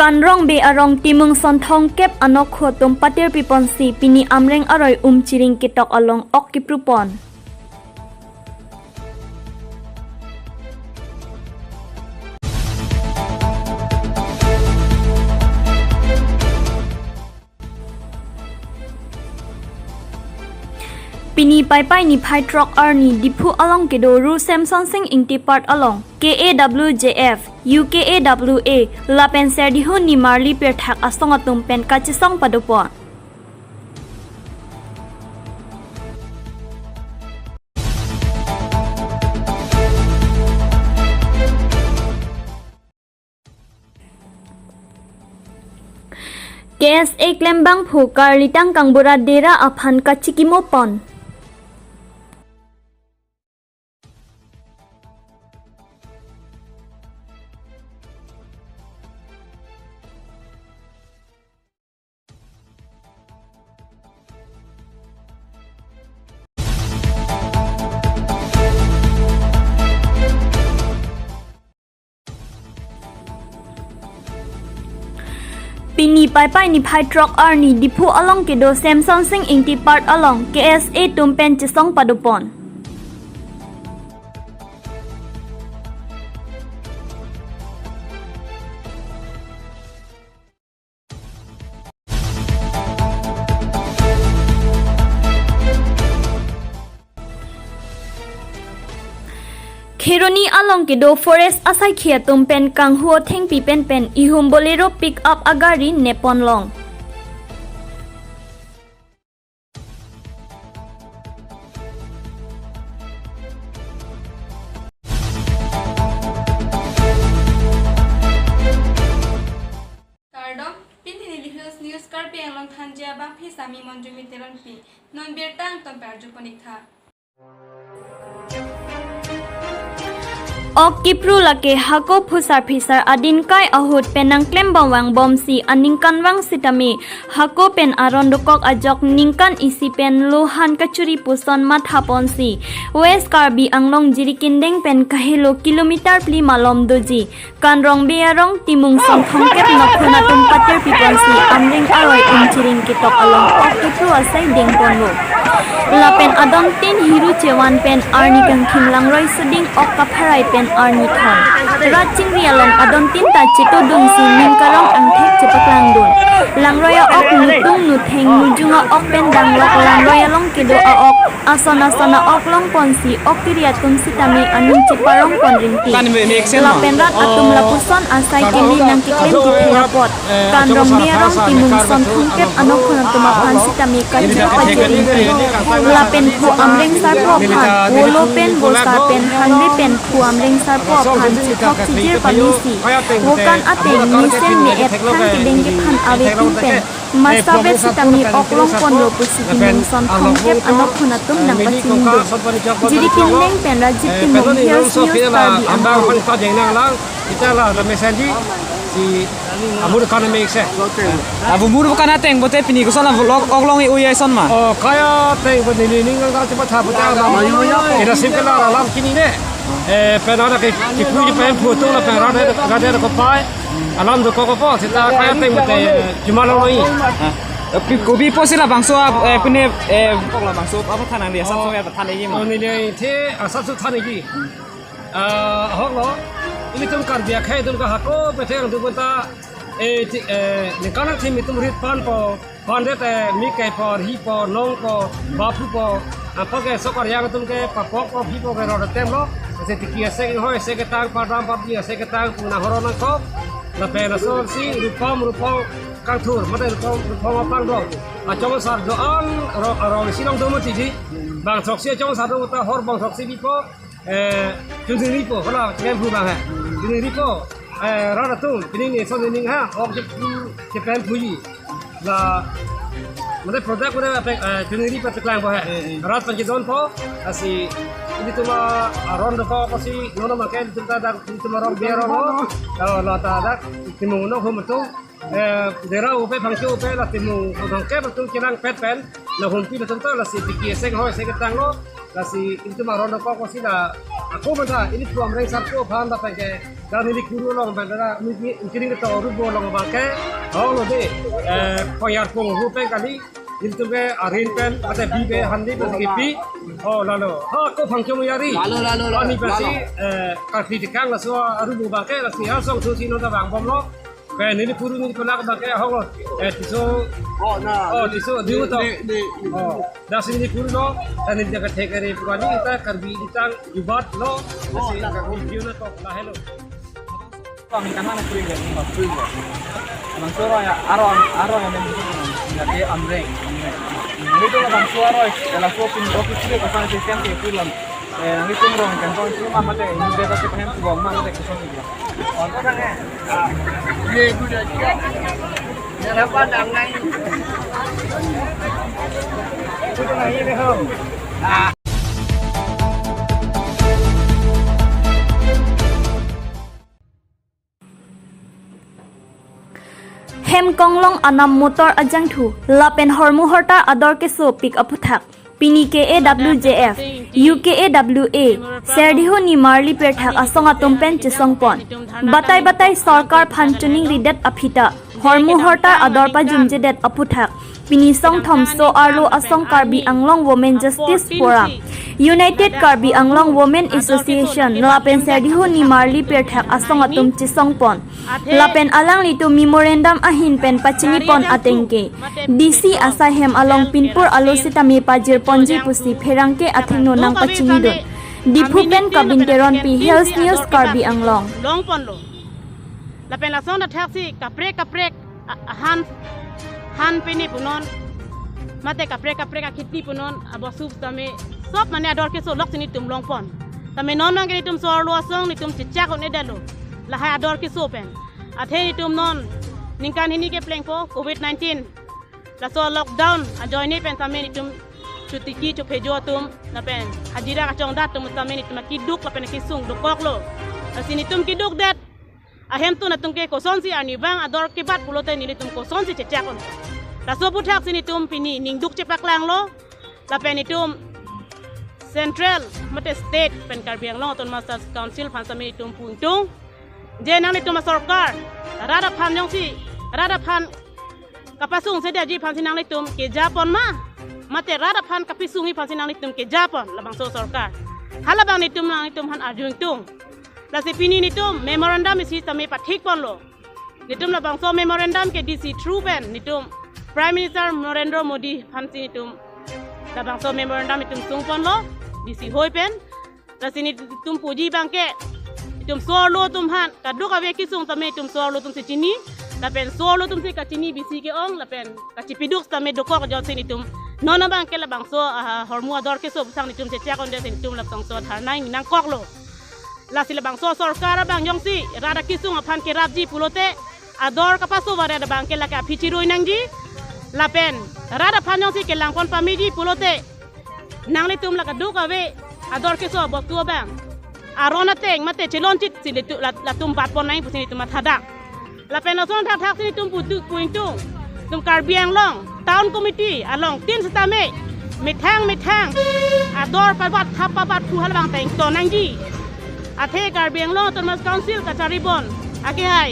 Kanrong be arong timung sontong kep anok khotum patir piponsi pini amreng aroi chiring kitok along ok kiprupon. Pini pai ni phai truck arni dipu along kedoru Samson Singh ingti part along KAWJF UKAWA lapen serdihu ni marli per thak asong atum pen kachisong padopon. KSA klembang phukar litang kangbura dera aphan kachikimo pon. Pini pai ni phai truck arni dipu along kedo Samson Singh ingti part along KSA tumpen chisong padupon. Kheroni along kedo forest asai khia tumpen kang huo theng pi pen ihum bolero pick up agari nepon long. Kardom pintini news karpe along thanja ba phi sami monjumi teron pi non bertang tom perju ponikha. Ok kipru lake hako phusar phisar adin kai ahut penang klembawang bomsi aningkan wang sitami hako pen arondokok ajok ningkan isi pen lohan kachuri puson mat haponsi west karbi anglong jirikindeng pen kahilo kilometer pli malom doji kanrong bearong timung somthong kep nokhona tumpatir piponsi amring aroi chiring kitok along ok kipru asai dengponlo lapen adong tin hiru chewan pen arni gangkhim langroi suding ok kapharai pen arni thon raching rialong adong tin ta chito dung si ningkarong angthek chepaklang dun langroya ok nutung nutheng nujunga ok pen danglok langroya long kedo a ok asona ok long ponsi ok kiriya tumsi tami aning chiparong ponringti lapen rat atum lapuson asai kini nang kiklem kithirapot kanrong biarong timung son thongkep anok khona tumapan sitami kachira pajiringti lapen pu amreng sarpo phan wolo pen bolsa pen hanri pen pu amreng sarpo phan chithok chijir panisi wokan ate misen me et khan kidengge phan awe tin pen masabe sitami oklong pon lo pusi timung son thongkep anok khona tum nang pachingdu jiri kinleng pen rajit timung hills news parbi ambang pon pa jeng nang lang itala la mesenji si amur kana mekse abu muru kana teng bote pini ko sala vlog oglong uye son ma oh kaya teng bo ni ning ngal cepat ha bote ma ira sim kala alam kini ne penana ke pui pen photo la pen rada ko pai alam do ko po sita kaya teng bote jumalo loi kobi posila bangso pune pokla bangso apa thanang dia samso ya thanai gi ma ni ni the asap su thanai gi hok lo ini tum kar dia khai tum ka hako peteng du bota nikana thim tum rit pan po pan de te mi kai por hi po nong po bapu po apa ke sokar yang tum ke papok po hi po ke ro tem lo se tikia se ho se ke tang pa ram pa dia se ke tang puna horona ko la pena so si rupam kang thur mate rupam pang do a chong sar do an ro sinong do mo ti di bang sok se chong sar do ta hor bang sok si bi po chunjing ripo kala kem phu bang ha chunjing ripo rada tu pining ni son ning ha ok je pen phuji la mate product ko na chunjing ripo teklang ba ha rat pan don po asi ini tu ma aron do ko si nono ma ken tu ta da tu ma ron biaro no la ta da timu no ho tu dera upe phangchu upe la timu ko dong ke tu kirang pet pen la hum pi la tu la si tiki se ho se ke tang lo Kasi itu marono ko sila ako mata ini tu amrei sarko phan da pake dan ini kuru long bandara mungkin itu rubo long bake oh lo de koyar pong rupe kali itu ke arin pen ada bibe handi pe kipi oh lalu ha ko phangchom yari lalu ani pasi kafi dikang laso rubo bake lasi ha song su sino da bang bom lo ke ini kuru ni kolak bake ho tiso tiso diu to das ini kuru lo dan ini jaga tekere purani kita karbi ditang ibat lo lasi ka video na to lahelo Bang ikan mana kuring ya? Kuring ya. Bang suara ya aron yang menjadi amreng. Itu lah bang suara. Kalau shopping office itu kesan sistem ke film. Nanti tumrong kan kalau itu mah mate ini beta se pengen tu bang mah mate kesan itu. Orang kan ya. Ye budak dia. Ya dapat dangai. Itu kan ini ham. Hem konglong anam motor ajang thu lapen hormu horta ador ke so pick up thak pini KAWJF UKAWA serdiho ni marli per thak asonga tumpen chisongpon batai sarkar phanchuning ridet aphita hormu horta ador pa jumjedet aputhak pini song thom so arlo asong karbi anglong women justice forum United Karbi Anglong Women Association lapen serdiho ni marli per thak asong atum chisongpon lapen alang litu memorandum ahin pen pachini pon atengke DC asahem along pinpur alositami pajir ponji pusi pherangke athengno nang pachini don dipupen kabin keron pi Health News Karbi Anglong long pon lo lapen la song da taxi kaprek han pini punon mate kaprek akitni punon abosub tame sop mane ador ke so lok sini tum long pon tame non nang ke tum so lo song ni tum chichak ne dalo la ha ador ke so pen athe ni tum non ningkan hini ke pleng po COVID-19 la so lockdown a join ni pen tame ni tum chuti ki chu phejo tum la pen hajira ka chong dat tum tame ni tum ki duk la pen ki sung do kok lo asini tum ki duk dat ahem tu na tum ke ko son si ani bang ador ke bat pulote ni tum ko son si chichak on la so puthak sini tum pini ning duk chepak lang lo la pen ni tum Central mate state pen Karbi Anglong ton Masters Council phan sami tum puntung je nang ni tum sarkar rada phan yong si rada phan kapasung se dia ji phan sinang ni tum ke japon ma mate rada phan kapisung hi phan sinang ni tum ke japon labang so sarkar halabang ni tum han arjung tung la se pini ni tum memorandum isi tame pathik pon lo ni tum labang so memorandum ke DC true pen ni tum Prime Minister Narendra Modi phan si tum labang so memorandum itum sung pon lo DC hoi pen la sini tum puji bangke itum solo tum han kaduk ave ki sung tame itum solo tum se chini la pen solo tum se ka chini bisi ke ong la pen ka chipiduk tame dokok jo sini tum nona bangke la bang so hormu ador ke so sang itum se cha kon de sini tum la tong so thar nai nang kok lo la sila bang so sarkar bang yong si rada ki sung aphan ke rabji pulote ador ka paso wara da bangke la ka phichiroi nangji la pen rada phan si ke langpon pamiji pulote nangli tum la kaduk ave ador ke so bok tua bang arona teng mate chelon chit si la tum bat pon nai pusini tum thadak la pen oson thak sini tum putu puintung tum Karbi Anglong town committee along tin stame mithang ador pabat thap pabat pu halbang teng to nangji athe Karbi Anglong ton mas council ka charibon ake hai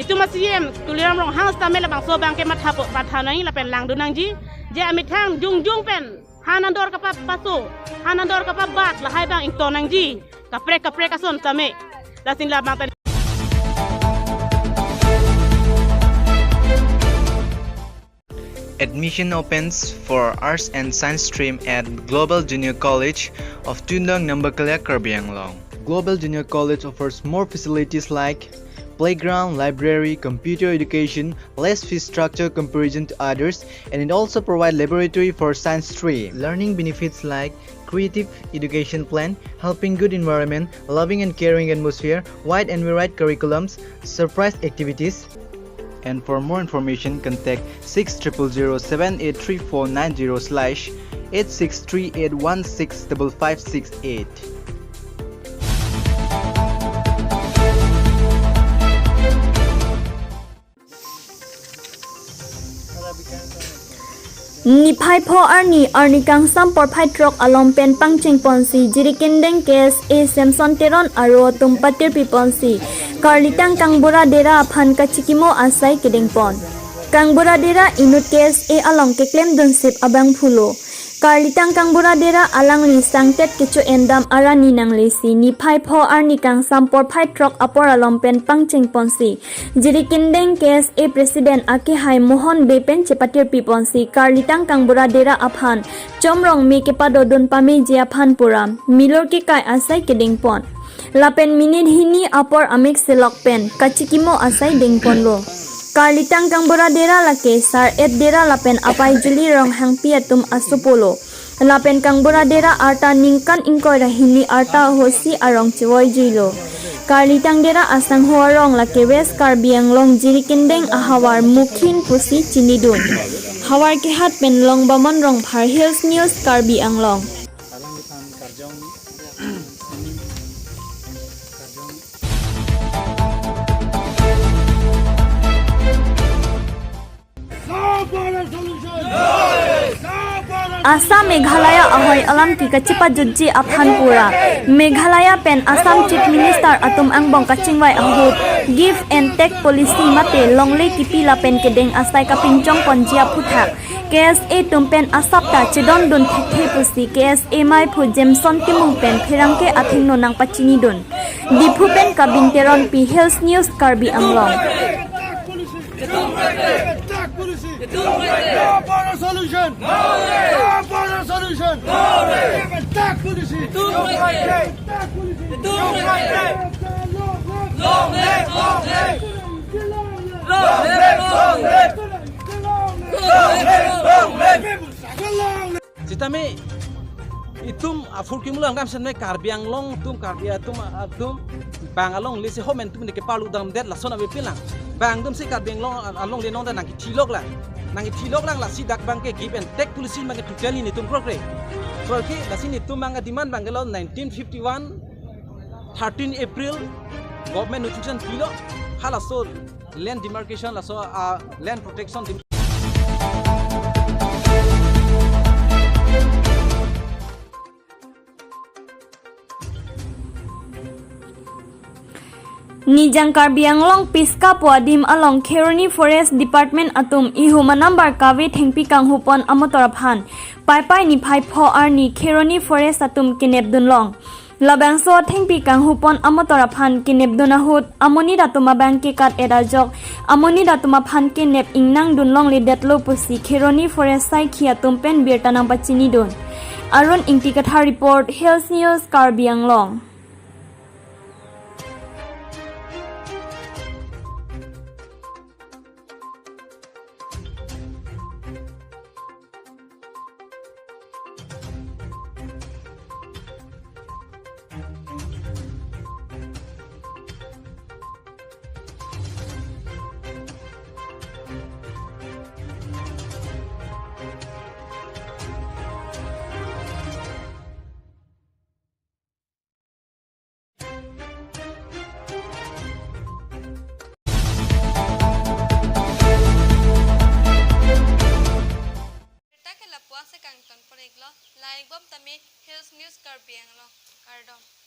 itu masiem tuliram rong hang stame la bang so bang ke matha po pathanai la pen lang dunang ji je amithang jung pen hanandor ka paso hanandor ka bat la hai bang ing tonang ji kaprek ka son tame la sin la bang Admission opens for Arts and Science stream at Global Junior College of Tundong Nambakalya Karbi Anglong. Global Junior College offers more facilities like playground, library, computer education, less fee structure comparison to others, and it also provides laboratory for science stream. Learning benefits like creative education plan, helping good environment, loving and caring atmosphere, wide and varied curriculums, surprise activities. And for more information, contact 600-78349/8638165568. Nipai po arni kang sampor phai trok along pen pangcheng ponsi jirikendeng kes e Samson teron aro tumpatir piponsi karlitang kang bora dera phan kachikimo asai kedeng pon kang bora dera inut kes e along keklem donsip abang phulo karlitang kang bora dera alang li sangtet kecho endam arani nang lesi nipai po arni kang sampor phai trok apor along pen pangcheng ponsi jirikendeng kes e president ake hai mohon bepen chepatir piponsi karlitang kang bora dera aphan chomrong me kepado don pame je aphan puram milor ke kai asai kedeng pon lapen minit hini apor amik selok pen kachikimo asai deng pon lo karlitang kang bora dera lake sar et dera lapen apai juli rong hang piatum asupolo lapen kang bora dera arta ningkan ingkoi rahini arta hosi arong chiwoi juilo karlitang dera asang huarong lake west karbiang long jirikendeng ahawar mukhin pusi chinidun hawar ke hat pen long bamon rong phar hills news karbi anglong Assam Meghalaya ahoy alam ki kachipa judji aphanpura Meghalaya pen Assam Chief Minister atum angbong kachingwai ahut give and take policy mate longle tipila pen kedeng asai kapinchong ponjia phuthak KSA tumpen asapta chidon dun thekhe pusi KSA mai phu Jameson timung pen phirangke athing no nang pachini dun dipu pen kabinteron pi Hills News karbi anglong Citame itum afurkimula ngam sen me karbiang long tum karbia tum bangalong lisi homen tum ke palu dam det la sona be pilang bang dum si karbiang long along le nong da nang tilok lang la si dak bang ke give and take policy mang ke tuteli ni tum progre ke la sini tum mang demand bangalo 1951 13 April government notification pilo hala so land demarcation la so land protection Nijang Karbiang Long Piska Puadim along Keroni Forest Department atum ihuma number kawe thengpi kang hupon amotoraphan pai ni phai pho arni Keroni Forest atum kinep dunlong labangso thengpi kang hupon amotoraphan kinep dunahut amoni datuma bank kat edajok amoni datuma phan kinep ingnang dunlong lidet lo pusi Keroni Forest sai khia tumpen birtanang pachini dun Arun Ingtikatha report Hills News Karbiang Long Like bom tami Hills News Karbiang lo kardom